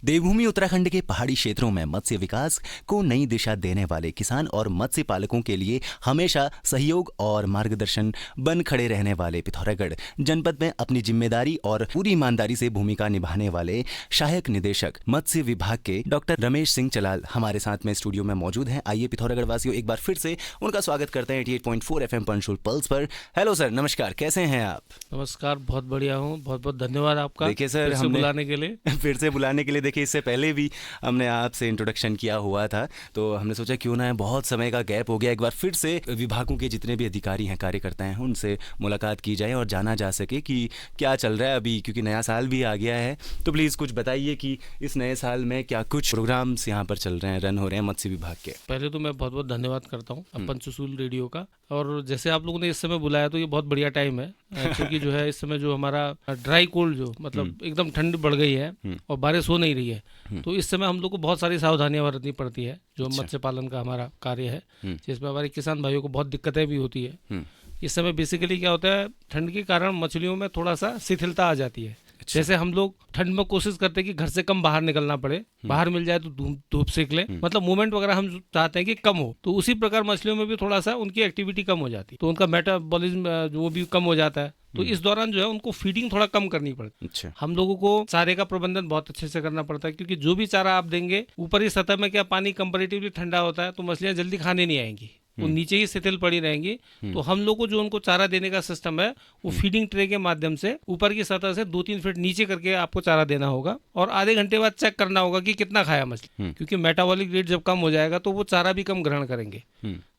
देवभूमि उत्तराखंड के पहाड़ी क्षेत्रों में मत्स्य विकास को नई दिशा देने वाले किसान और मत्स्य पालकों के लिए हमेशा सहयोग और मार्गदर्शन बन खड़े रहने वाले पिथौरागढ़ जनपद में अपनी जिम्मेदारी और पूरी ईमानदारी से भूमिका निभाने वाले सहायक निदेशक मत्स्य विभाग के डॉक्टर रमेश सिंह चलाल हमारे साथ में स्टूडियो में मौजूद हैं। आइए पिथौरागढ़ वासियों एक बार फिर से उनका स्वागत करते हैं 88.4 FM पंचकुल पल्स पर। हेलो सर, नमस्कार, कैसे हैं आप? नमस्कार, बहुत बढ़िया हूँ, बहुत बहुत धन्यवाद आपका। देखिए सर, हमने बुलाने के लिए फिर से बुलाने के लिए देखिए इससे पहले भी हमने आपसे इंट्रोडक्शन किया हुआ था, तो हमने सोचा क्यों ना है, बहुत समय का गैप हो गया, एक बार फिर से विभागों के जितने भी अधिकारी हैं, कार्यकर्ता हैं, उनसे मुलाकात की जाए और जाना जा सके कि क्या चल रहा है अभी, क्योंकि नया साल भी आ गया है। तो प्लीज़ कुछ बताइए कि इस नए साल में क्या कुछ प्रोग्राम्स यहाँ पर चल रहे हैं, रन हो रहे हैं मत्स्य विभाग के। पहले तो मैं बहुत बहुत धन्यवाद करता हूँ पंचकुल रेडियो का, और जैसे आप लोगों ने इस समय बुलाया तो ये बहुत बढ़िया टाइम है, क्योंकि जो है इस समय जो हमारा ड्राई कोल्ड जो मतलब एकदम ठंड बढ़ गई है और बारिश हो नहीं रही है, तो इस समय हम लोग को बहुत सारी सावधानियां बरतनी पड़ती है जो मत्स्य पालन का हमारा कार्य है, जिसमें हमारे किसान भाइयों को बहुत दिक्कतें भी होती है। इस समय बेसिकली क्या होता है, ठंड के कारण मछलियों में थोड़ा सा शिथिलता आ जाती है। जैसे हम लोग ठंड में कोशिश करते हैं कि घर से कम बाहर निकलना पड़े, बाहर मिल जाए तो धूप सेक लें, मतलब मूवमेंट वगैरह हम चाहते हैं कि कम हो, तो उसी प्रकार मछलियों में भी थोड़ा सा उनकी एक्टिविटी कम हो जाती है, तो उनका मेटाबॉलिज्म वो भी कम हो जाता है। तो इस दौरान जो है उनको फीडिंग थोड़ा कम करनी पड़ती है। अच्छा। हम लोगों को चारे का प्रबंधन बहुत अच्छे से करना पड़ता है, क्योंकि जो भी चारा आप देंगे, ऊपरी सतह में क्या पानी कंपैरेटिवली ठंडा होता है, तो मछलियां जल्दी खाने नहीं आएंगी, वो नीचे ही शिथिल पड़ी रहेंगी। तो हम लोग को जो उनको चारा देने का सिस्टम है, वो फीडिंग ट्रे के माध्यम से ऊपर की सतह से 2-3 फीट नीचे करके आपको चारा देना होगा, और आधे घंटे बाद चेक करना होगा कि कितना खाया मछली, क्योंकि मेटाबॉलिक रेट जब कम हो जाएगा तो वो चारा भी कम ग्रहण करेंगे।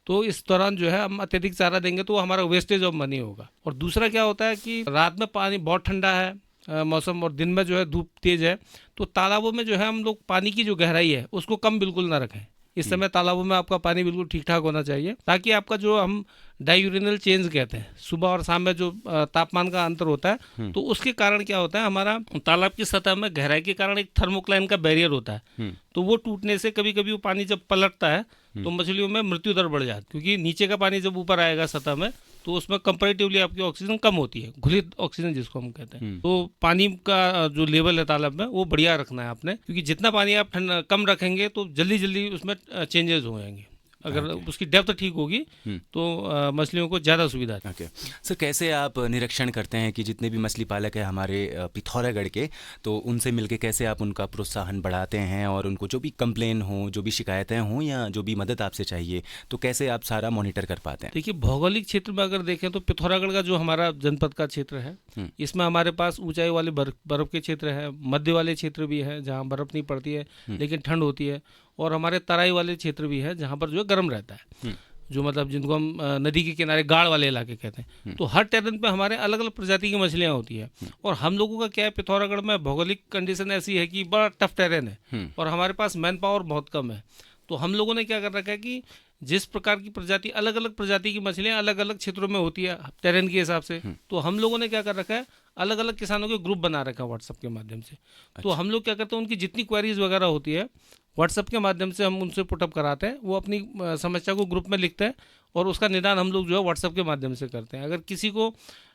तो इस दौरान जो है हम अत्यधिक चारा देंगे तो हमारा वेस्टेज ऑफ मनी होगा। और दूसरा क्या होता है कि रात में पानी बहुत ठंडा है मौसम, और दिन में जो है धूप तेज है, तो तालाबों में जो है हम लोग पानी की जो गहराई है उसको कम बिल्कुल ना रखें। इस समय तालाबों में आपका पानी बिल्कुल ठीक ठाक होना चाहिए, ताकि आपका जो हम डायूरिनल चेंज कहते हैं, सुबह और शाम में जो तापमान का अंतर होता है, तो उसके कारण क्या होता है, हमारा तालाब की सतह में गहराई के कारण एक थर्मोक्लाइन का बैरियर होता है, तो वो टूटने से कभी कभी वो पानी जब पलटता है तो मछलियों में मृत्यु दर बढ़ जाती है, क्योंकि नीचे का पानी जब ऊपर आएगा सतह में तो उसमें कंपैरेटिवली आपकी ऑक्सीजन कम होती है, घुलित ऑक्सीजन जिसको हम कहते हैं। तो पानी का जो लेवल है तालाब में वो बढ़िया रखना है आपने, क्योंकि जितना पानी आप कम रखेंगे तो जल्दी जल्दी उसमें चेंजेस हो जाएंगे। अगर उसकी डेप्थ ठीक होगी तो मछलियों को ज़्यादा सुविधा है। ओके सर, कैसे आप निरीक्षण करते हैं कि जितने भी मछली पालक हैं हमारे पिथौरागढ़ के, तो उनसे मिलके कैसे आप उनका प्रोत्साहन बढ़ाते हैं, और उनको जो भी कंप्लेन हो, जो भी शिकायतें हों, या जो भी मदद आपसे चाहिए, तो कैसे आप सारा मॉनिटर कर पाते हैं? देखिए, भौगोलिक क्षेत्र में अगर देखें तो पिथौरागढ़ का जो हमारा जनपद का क्षेत्र है, इसमें हमारे पास ऊंचाई वाले बर्फ के क्षेत्र है, मध्य वाले क्षेत्र भी है जहाँ बर्फ नहीं पड़ती है लेकिन ठंड होती है, और हमारे तराई वाले क्षेत्र भी है जहाँ पर जो है गर्म रहता है, जो मतलब जिनको हम नदी के किनारे गाढ़ वाले इलाके कहते हैं। तो हर टेरेन पे हमारे अलग अलग प्रजाति की मछलियाँ होती है, और हम लोगों का क्या है, पिथौरागढ़ में भौगोलिक कंडीशन ऐसी है कि बड़ा टफ टेरेन है और हमारे पास मैन पावर बहुत कम है। तो हम लोगों ने क्या कर रखा है कि जिस प्रकार की प्रजाति, अलग अलग प्रजाति की मछलियाँ अलग अलग क्षेत्रों में होती है टेरेन के हिसाब से, तो हम लोगों ने क्या कर रखा है, अलग अलग किसानों के ग्रुप बना रखा है व्हाट्सएप के माध्यम से। तो हम लोग क्या करते हैं, उनकी जितनी क्वेरीज वगैरह होती है व्हाट्सएप के माध्यम से हम उनसे पुटअप कराते हैं, वो अपनी समस्या को ग्रुप में लिखते हैं और उसका निदान हम लोग जो है व्हाट्सएप के माध्यम से करते हैं। अगर किसी को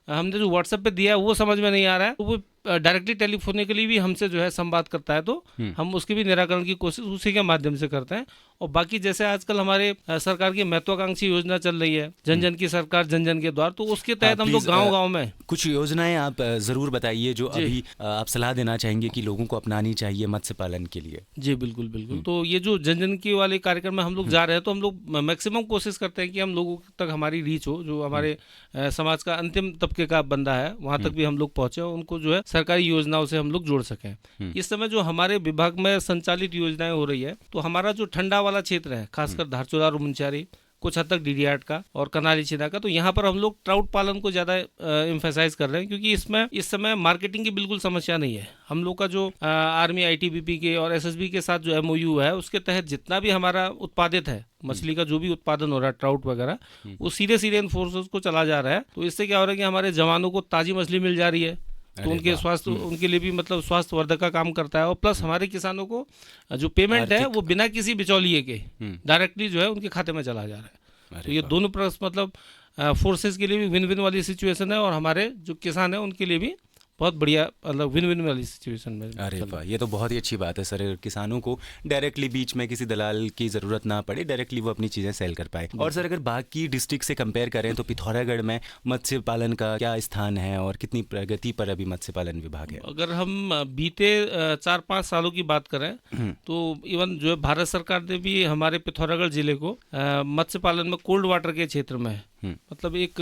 हमने जो व्हाट्सएप पे दिया है वो समझ में नहीं आ रहा है, तो वो डायरेक्टली टेलीफोन के लिए भी हमसे जो है संवाद करता है, तो हम उसके भी निराकरण की कोशिश उसी के माध्यम से करते हैं। और बाकी जैसे आजकल हमारे सरकार की महत्वाकांक्षी योजना चल रही है, जन जन की सरकार जन जन के द्वार, तो उसके तहत हम लोग गाँव में कुछ योजनाएं आप जरूर बताइए जो अभी आप सलाह देना चाहेंगे कि लोगों को अपनानी चाहिए मत्स्य पालन के लिए। जी बिल्कुल बिल्कुल। तो ये जो जन जन की वाले कार्यक्रम में हम लोग जा रहे हैं, तो हम लोग मैक्सिमम कोशिश करते हैं कि हम लोगों तक हमारी रीच हो, जो हमारे समाज का अंतिम तबके का बंदा है वहाँ तक भी हम लोग पहुँचे, उनको जो है सरकारी योजनाओं से हम लोग जोड़ सकें। इस समय जो हमारे विभाग में संचालित योजनाएं हो रही है, तो हमारा जो ठंडा वाला क्षेत्र है, खासकर धारचूला और मुंचारी, कुछ हद तक डीडीआर का और कनाली छिदा का, तो यहाँ पर हम लोग ट्राउट पालन को ज़्यादा एम्फेसाइज कर रहे हैं, क्योंकि इसमें इस समय मार्केटिंग की बिल्कुल समस्या नहीं है। हम लोग का जो आर्मी, आईटीबीपी के और एसएसबी के साथ जो एमओयू है, उसके तहत जितना भी हमारा उत्पादित है मछली का, जो भी उत्पादन हो रहा है ट्राउट वगैरह, वो सीधे सीधे इन फोर्सेस को चला जा रहा है। तो इससे क्या हो रहा है कि हमारे जवानों को ताज़ी मछली मिल जा रही है, तो उनके स्वास्थ्य, उनके लिए भी मतलब स्वास्थ्य वर्धक का काम करता है, और प्लस हमारे किसानों को जो पेमेंट है वो बिना किसी बिचौलिए के डायरेक्टली जो है उनके खाते में चला जा रहा है। तो ये दोनों मतलब फोर्सेस के लिए भी विन विन वाली सिचुएशन है, और हमारे जो किसान हैं उनके लिए भी बहुत बढ़िया, मतलब विन विन वाली सिचुएशन में अरे चल रहा वाह, ये तो बहुत ही अच्छी बात है सर। किसानों को डायरेक्टली बीच में किसी दलाल की ज़रूरत ना पड़े, डायरेक्टली वो अपनी चीज़ें सेल कर पाए। और सर अगर बाकी डिस्ट्रिक्ट से कंपेयर करें तो पिथौरागढ़ में मत्स्य पालन का क्या स्थान है और कितनी प्रगति पर अभी मत्स्य पालन विभाग है? अगर हम बीते 4-5 सालों की बात करें तो इवन जो है भारत सरकार ने भी हमारे पिथौरागढ़ जिले को मत्स्य पालन में कोल्ड वाटर के क्षेत्र में मतलब एक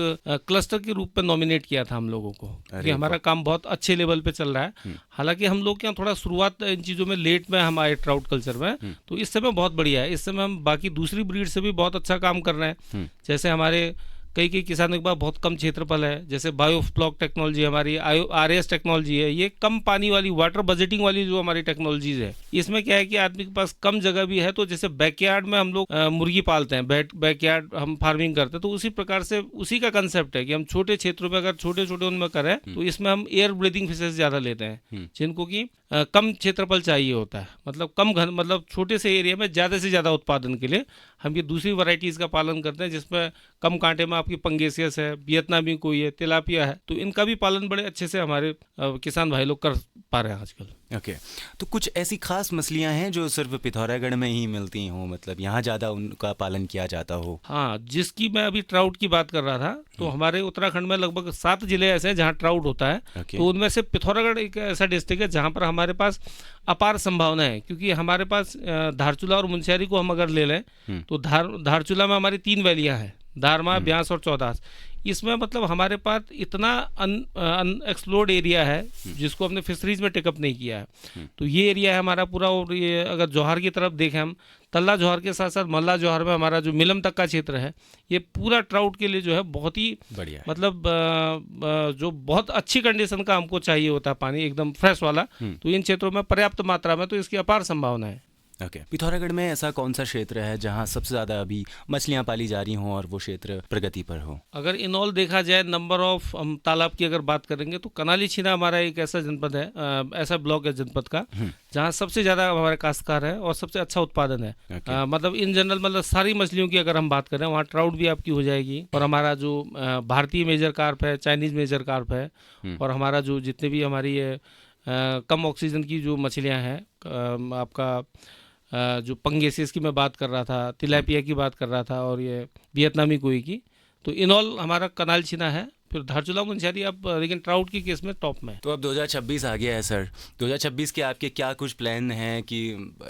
क्लस्टर के रूप में नॉमिनेट किया था हम लोगों को, कि हमारा काम बहुत अच्छे लेवल पे चल रहा है। हालांकि हम लोग के यहाँ थोड़ा शुरुआत इन चीज़ों में लेट में हम आए ट्राउट कल्चर में, तो इस समय बहुत बढ़िया है। इस समय हम बाकी दूसरी ब्रीड से भी बहुत अच्छा काम कर रहे हैं। जैसे हमारे कई किसानों के पास बहुत कम क्षेत्रफल है, जैसे बायोफ्लॉक टेक्नोलॉजी हमारी RS टेक्नोलॉजी है, ये कम पानी वाली वाटर बजटिंग वाली जो हमारी टेक्नोलॉजीज है। इसमें क्या है कि आदमी के पास कम जगह भी है, तो जैसे बैकयार्ड में हम लोग मुर्गी पालते हैं, बैकयार्ड हम फार्मिंग करते हैं, तो उसी प्रकार से उसी का कंसेप्ट है कि हम छोटे क्षेत्रों में अगर छोटे छोटे उनमें करें तो इसमें हम एयर ब्रीदिंग फिशेज ज़्यादा लेते हैं, जिनको कि कम क्षेत्रफल चाहिए होता है, मतलब कम घन, मतलब छोटे से एरिया में ज़्यादा से ज़्यादा उत्पादन के लिए हम ये दूसरी वैरायटीज़ का पालन करते हैं, जिसमें कम कांटे में आपकी पंगेसियस है, वियतनामी कोई है, तिलापिया है, तो इनका भी पालन बड़े अच्छे से हमारे किसान भाई लोग कर पा रहे हैं आजकल। ओके, तो कुछ ऐसी खास मछलियां हैं जो सिर्फ पिथौरागढ़ में ही मिलती हों, मतलब यहाँ ज़्यादा उनका पालन किया जाता हो? हाँ, जिसकी मैं अभी ट्राउट की बात कर रहा था, तो हमारे उत्तराखंड में लगभग 7 जिले ऐसे हैं जहाँ ट्राउट होता है। तो उनमें से पिथौरागढ़ एक ऐसा डिस्ट्रिक्ट है जहाँ पर हमारे पास अपार संभावना है, क्योंकि हमारे पास धारचूला और मुंशियारी को हम अगर ले लें तो धारचूला में हमारी 3 वैलियाँ हैं, धारमा, ब्यास और चौदास। इसमें मतलब हमारे पास इतना अनएक्सप्लोर्ड एरिया है जिसको हमने फिशरीज में टेकअप नहीं किया है, तो ये एरिया है हमारा पूरा। और ये अगर जौहर की तरफ देखें हम, तल्ला जौहर के साथ साथ मल्ला जौहर में हमारा जो मिलम तक का क्षेत्र है, ये पूरा ट्राउट के लिए जो है बहुत ही बढ़िया, मतलब जो बहुत अच्छी कंडीशन का हमको चाहिए होता है पानी, एकदम फ्रेश वाला, तो इन क्षेत्रों में पर्याप्त मात्रा में, तो इसकी अपार संभावना है। ओके, पिथौरागढ़ में ऐसा कौन सा क्षेत्र है जहाँ सबसे ज़्यादा अभी मछलियाँ पाली जा रही हों और वो क्षेत्र प्रगति पर हो? अगर इन ऑल देखा जाए, नंबर ऑफ हम तालाब की अगर बात करेंगे तो कनाली छीना हमारा एक ऐसा जनपद है, ऐसा ब्लॉक है जनपद का, जहाँ सबसे ज़्यादा हमारे काश्तकार है और सबसे अच्छा उत्पादन है। मतलब इन जनरल, मतलब सारी मछलियों की अगर हम बात करें, वहाँ ट्राउट भी आपकी हो जाएगी, और हमारा जो भारतीय मेजर कार्प है, चाइनीज़ मेजर कार्प है, और हमारा जो जितने भी हमारी कम ऑक्सीजन की जो मछलियाँ हैं, आपका जो पंगेसिस की मैं बात कर रहा था, तिलापिया की बात कर रहा था, और ये वियतनामी कोई की, तो इन ऑल हमारा कनाल छीना है, फिर धारचूला मुंशियारी अब, लेकिन ट्राउट की केस में टॉप में। तो अब 2026 आ गया है सर, 2026 के आपके क्या कुछ प्लान हैं कि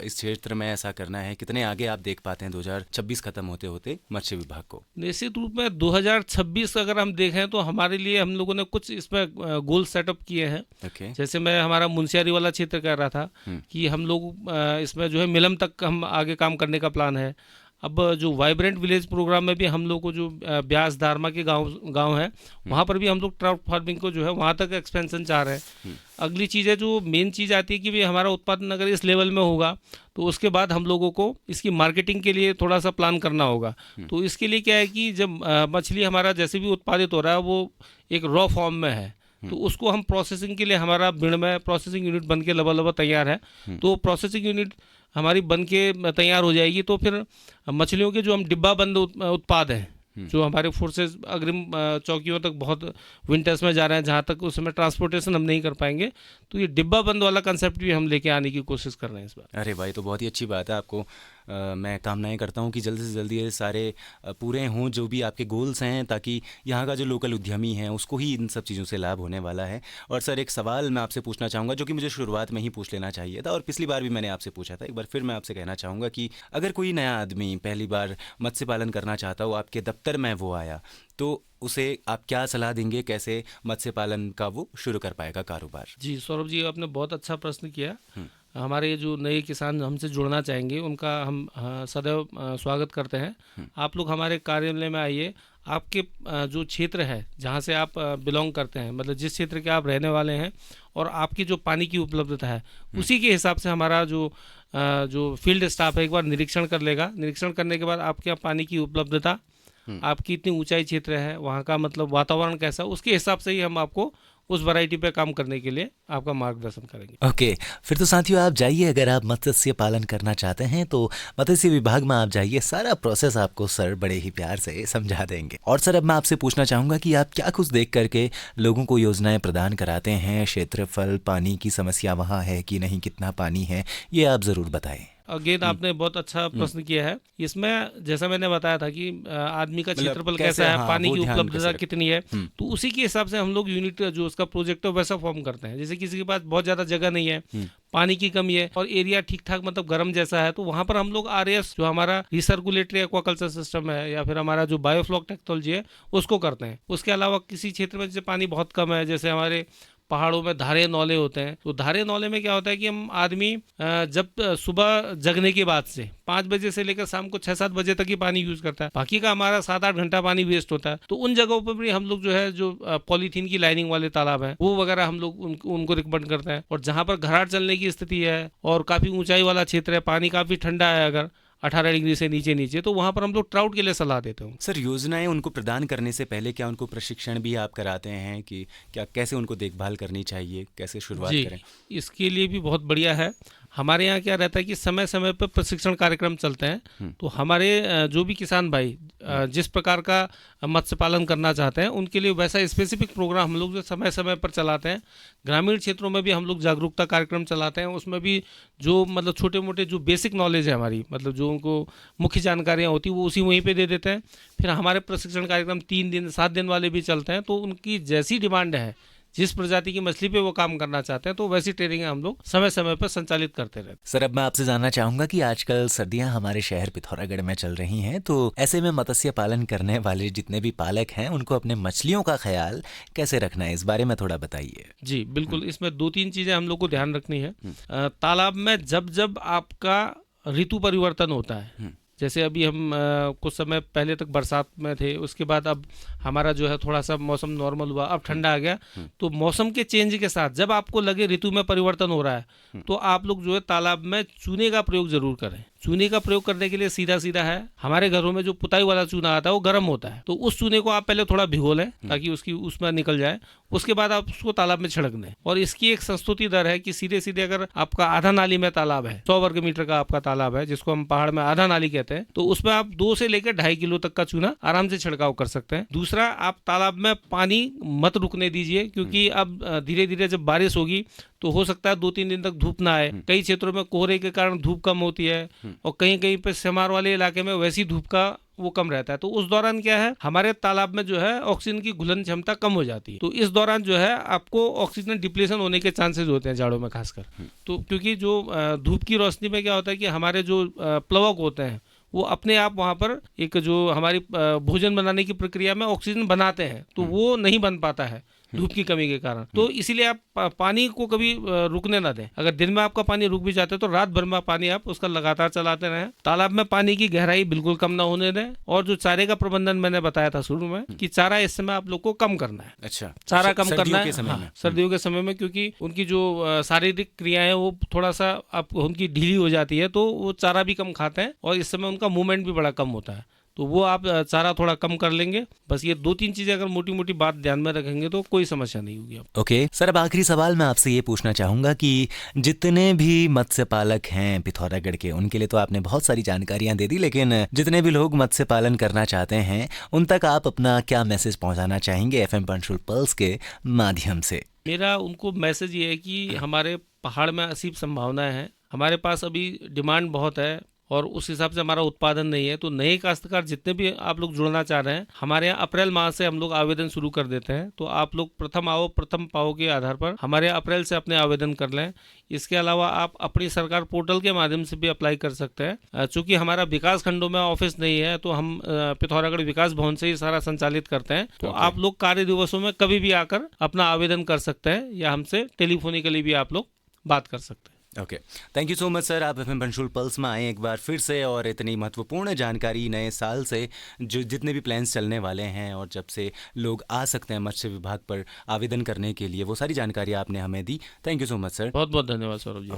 इस क्षेत्र में ऐसा करना है? कितने आगे आप देख पाते हैं 2026 खत्म होते होते मत्स्य विभाग को? निश्चित रूप में 2026 अगर हम देखें तो हमारे लिए हम लोगों ने कुछ इसमें गोल सेटअप किए हैं। जैसे मैं हमारा मुंशियारी वाला क्षेत्र कह रहा था कि हम लोग इसमें जो है मिलम तक हम आगे काम करने का प्लान है। अब जो वाइब्रेंट विलेज प्रोग्राम में भी हम लोग को जो ब्यास धारमा के गांव है, वहाँ पर भी हम लोग ट्राउट फार्मिंग को जो है वहाँ तक एक्सपेंशन चाह रहे हैं। अगली चीज़ है, जो मेन चीज़ आती है कि भाई हमारा उत्पादन अगर इस लेवल में होगा तो उसके बाद हम लोगों को इसकी मार्केटिंग के लिए थोड़ा सा प्लान करना होगा। तो इसके लिए क्या है कि जब मछली हमारा जैसे भी उत्पादित हो रहा है वो एक रॉ फॉर्म में है, तो उसको हम प्रोसेसिंग के लिए, हमारा भिंड में प्रोसेसिंग यूनिट बन के लबा तैयार है, तो प्रोसेसिंग यूनिट हमारी बन के तैयार हो जाएगी, तो फिर मछलियों के जो हम डिब्बा बंद उत्पाद हैं, जो हमारे फोर्सेस अग्रिम चौकियों तक बहुत विंटर्स में जा रहे हैं, जहाँ तक उस समय ट्रांसपोर्टेशन हम नहीं कर पाएंगे, तो ये डिब्बा बंद वाला कंसेप्ट भी हम लेके आने की कोशिश कर रहे हैं इस बार। अरे भाई, तो बहुत ही अच्छी बात है। आपको मैं कामनाएं करता हूं कि जल्द से जल्द ये सारे पूरे हों जो भी आपके गोल्स हैं, ताकि यहाँ का जो लोकल उद्यमी है उसको ही इन सब चीज़ों से लाभ होने वाला है। और सर, एक सवाल मैं आपसे पूछना चाहूँगा जो कि मुझे शुरुआत में ही पूछ लेना चाहिए था, और पिछली बार भी मैंने आपसे पूछा था, एक बार फिर मैं आपसे कहना चाहूँगा कि अगर कोई नया आदमी पहली बार मत्स्य पालन करना चाहता हो, आपके दफ्तर में वो आया, तो उसे आप क्या सलाह देंगे, कैसे मत्स्य पालन का वो शुरू कर पाएगा कारोबार? जी सौरभ जी, आपने बहुत अच्छा प्रश्न किया। हमारे जो नए किसान हमसे जुड़ना चाहेंगे उनका हम सदैव स्वागत करते हैं। आप लोग हमारे कार्यालय में आइए, आपके जो क्षेत्र है जहाँ से आप बिलोंग करते हैं, मतलब जिस क्षेत्र के आप रहने वाले हैं, और आपकी जो पानी की उपलब्धता है, उसी के हिसाब से हमारा जो फील्ड स्टाफ है एक बार निरीक्षण कर लेगा। निरीक्षण करने के बाद आपके यहाँ पानी की उपलब्धता, आपकी इतनी ऊंचाई क्षेत्र है, वहाँ का मतलब वातावरण कैसा, उसके हिसाब से ही हम आपको उस वैरायटी पे काम करने के लिए आपका मार्गदर्शन करेंगे। ओके, फिर तो साथियों आप जाइए, अगर आप मत्स्य पालन करना चाहते हैं तो मत्स्य विभाग में आप जाइए, सारा प्रोसेस आपको सर बड़े ही प्यार से समझा देंगे। और सर अब मैं आपसे पूछना चाहूँगा कि आप क्या कुछ देख करके लोगों को योजनाएं प्रदान कराते हैं, क्षेत्रफल, पानी की समस्या वहाँ है कि नहीं, कितना पानी है, ये आप ज़रूर बताएं। अगेन आपने बहुत अच्छा प्रश्न किया है। इसमें जैसा मैंने बताया था कि आदमी का क्षेत्रफल कैसा है, हाँ, पानी वो की ध्यान उपलब्धता कैसे कितनी है, तो उसी के हिसाब से हम लोग यूनिट जो उसका प्रोजेक्ट है वैसा फॉर्म करते हैं। जैसे किसी के पास बहुत ज़्यादा जगह नहीं है, पानी की कमी है और एरिया ठीक ठाक मतलब गर्म जैसा है, तो वहाँ पर हम लोग RAS जो हमारा रिसर्कुलेटरी एक्वाकल्चर सिस्टम है या फिर हमारा जो बायोफ्लॉक टेक्नोलॉजी है उसको करते हैं। उसके अलावा किसी क्षेत्र में जैसे पानी बहुत कम है, जैसे हमारे पहाड़ों में धारे नौले होते हैं, तो धारे नौले में क्या होता है कि हम आदमी जब सुबह जगने के बाद से 5 बजे से लेकर शाम को 6-7 बजे तक ही पानी यूज करता है, बाकी का हमारा 7-8 घंटा पानी वेस्ट होता है। तो उन जगहों पर भी हम लोग जो है जो पॉलीथीन की लाइनिंग वाले तालाब हैं वो वगैरह हम लोग उनको रिकमेंड करते हैं। और जहाँ पर घराट चलने की स्थिति है और काफ़ी ऊंचाई वाला क्षेत्र है, पानी काफ़ी ठंडा है, अगर 18 डिग्री से नीचे तो वहाँ पर हम लोग ट्राउट के लिए सलाह देते हूँ। सर योजनाएं उनको प्रदान करने से पहले क्या उनको प्रशिक्षण भी आप कराते हैं कि क्या कैसे उनको देखभाल करनी चाहिए, कैसे शुरुआत जी, करें? इसके लिए भी बहुत बढ़िया है। हमारे यहाँ क्या रहता है कि समय समय पर प्रशिक्षण कार्यक्रम चलते हैं, तो हमारे जो भी किसान भाई जिस प्रकार का मत्स्य पालन करना चाहते हैं उनके लिए वैसा स्पेसिफिक प्रोग्राम हम लोग जो समय समय पर चलाते हैं। ग्रामीण क्षेत्रों में भी हम लोग जागरूकता कार्यक्रम चलाते हैं, उसमें भी जो मतलब छोटे मोटे जो बेसिक नॉलेज है हमारी, मतलब जो उनको मुख्य जानकारियाँ होती हैं वो उसी वहीं पे दे देते हैं। फिर हमारे प्रशिक्षण कार्यक्रम 3 दिन 7 दिन वाले भी चलते हैं, तो उनकी जैसी डिमांड है, जिस प्रजाति की मछली पे वो काम करना चाहते हैं, तो वैसी ट्रेनिंग हम लोग समय समय पर संचालित करते रहते हैं। सर अब मैं आपसे जानना चाहूंगा कि आजकल सर्दियां हमारे शहर पिथौरागढ़ में चल रही हैं, तो ऐसे में मत्स्य पालन करने वाले जितने भी पालक हैं उनको अपने मछलियों का ख्याल कैसे रखना है, इस बारे में थोड़ा बताइए। जी बिल्कुल, इसमें 2-3 चीज़ें हम लोग को ध्यान रखनी है। तालाब में जब जब आपका ऋतु परिवर्तन होता है, जैसे अभी हम कुछ समय पहले तक बरसात में थे, उसके बाद अब हमारा जो है थोड़ा सा मौसम नॉर्मल हुआ, अब ठंडा आ गया, तो मौसम के चेंज के साथ जब आपको लगे ऋतु में परिवर्तन हो रहा है तो आप लोग जो है तालाब में चूने का प्रयोग जरूर करें। चूने का प्रयोग करने के लिए सीधा सीधा है, हमारे घरों में जो पुताई वाला चूना आता है वो गर्म होता है, तो उस चूने को आप पहले थोड़ा भिगो लें ताकि उसकी उसमें निकल जाए, उसके बाद आप उसको तालाब में छिड़क दें। और इसकी एक संस्तुति दर है कि सीधे सीधे अगर आपका आधा नाली में तालाब है, 100 वर्ग मीटर का आपका तालाब है जिसको हम पहाड़ में आधा नाली कहते हैं, तो उसमें आप 2 से लेकर 2.5 किलो तक का चूना आराम से छिड़काव कर सकते हैं। दूसरा, आप तालाब में पानी मत रुकने दीजिए, क्योंकि अब धीरे धीरे जब बारिश होगी तो हो सकता है 2-3 दिन तक धूप ना आए। कई क्षेत्रों में कोहरे के कारण धूप कम होती है और कहीं कहीं पे सेमार वाले इलाके में वैसी धूप का वो कम रहता है, तो उस दौरान क्या है हमारे तालाब में जो है ऑक्सीजन की घुलन क्षमता कम हो जाती है, तो इस दौरान जो है आपको ऑक्सीजन डिप्लीशन होने के चांसेस होते हैं जाड़ों में खासकर। तो क्योंकि जो धूप की रोशनी में क्या होता है कि हमारे जो प्लवक होते हैं वो अपने आप वहाँ पर एक जो हमारी भोजन बनाने की प्रक्रिया में ऑक्सीजन बनाते हैं, तो वो नहीं बन पाता है धूप की कमी के कारण। तो इसीलिए आप पानी को कभी रुकने ना दें। अगर दिन में आपका पानी रुक भी जाता है तो रात भर में पानी आप उसका लगातार चलाते रहें। तालाब में पानी की गहराई बिल्कुल कम ना होने दें। और जो चारे का प्रबंधन मैंने बताया था शुरू में कि चारा इस समय आप लोग को कम करना है। अच्छा, चारा कम करना है सर्दियों के समय में, क्योंकि उनकी जो शारीरिक क्रियाएं वो थोड़ा सा आप उनकी ढीली हो जाती है, तो वो चारा भी कम खाते हैं और इस समय उनका मूवमेंट भी बड़ा कम होता है, तो वो आप चारा थोड़ा कम कर लेंगे। बस ये 2-3 चीजें अगर मोटी मोटी बात ध्यान में रखेंगे तो कोई समस्या नहीं होगी आप। ओके सर, अब आखिरी सवाल मैं आपसे ये पूछना चाहूँगा कि जितने भी मत्स्य पालक हैं पिथौरागढ़ के, उनके लिए तो आपने बहुत सारी जानकारियाँ दे दी, लेकिन जितने भी लोग मत्स्य पालन करना चाहते हैं उन तक आप अपना क्या मैसेज पहुँचाना चाहेंगे FM पंचकुला पल्स के माध्यम से? मेरा उनको मैसेज ये है कि हमारे पहाड़ में असीम संभावनाएं हैं, हमारे पास अभी डिमांड बहुत है और उस हिसाब से हमारा उत्पादन नहीं है, तो नए काश्तकार जितने भी आप लोग जुड़ना चाह रहे हैं, हमारे यहाँ अप्रैल माह से हम लोग आवेदन शुरू कर देते हैं, तो आप लोग प्रथम आओ प्रथम पाओ के आधार पर हमारे अप्रैल से अपने आवेदन कर लें। इसके अलावा आप अपनी सरकार पोर्टल के माध्यम से भी अप्लाई कर सकते हैं। चूंकि हमारा विकास खंडों में ऑफिस नहीं है तो हम पिथौरागढ़ विकास भवन से ही सारा संचालित करते हैं, तो आप लोग कार्य दिवसों में कभी भी आकर अपना आवेदन कर सकते हैं या हमसे टेलीफोनिकली भी आप लोग बात कर सकते हैं। Okay, thank you so much sir, आप FM पंचकुला पल्स में आए एक बार फिर से और इतनी महत्वपूर्ण जानकारी नए साल से जो जितने भी प्लान्स चलने वाले हैं और जब से लोग आ सकते हैं मत्स्य विभाग पर आवेदन करने के लिए, वो सारी जानकारी आपने हमें दी। Thank you so much sir. बहुत बहुत धन्यवाद सौरभ जी।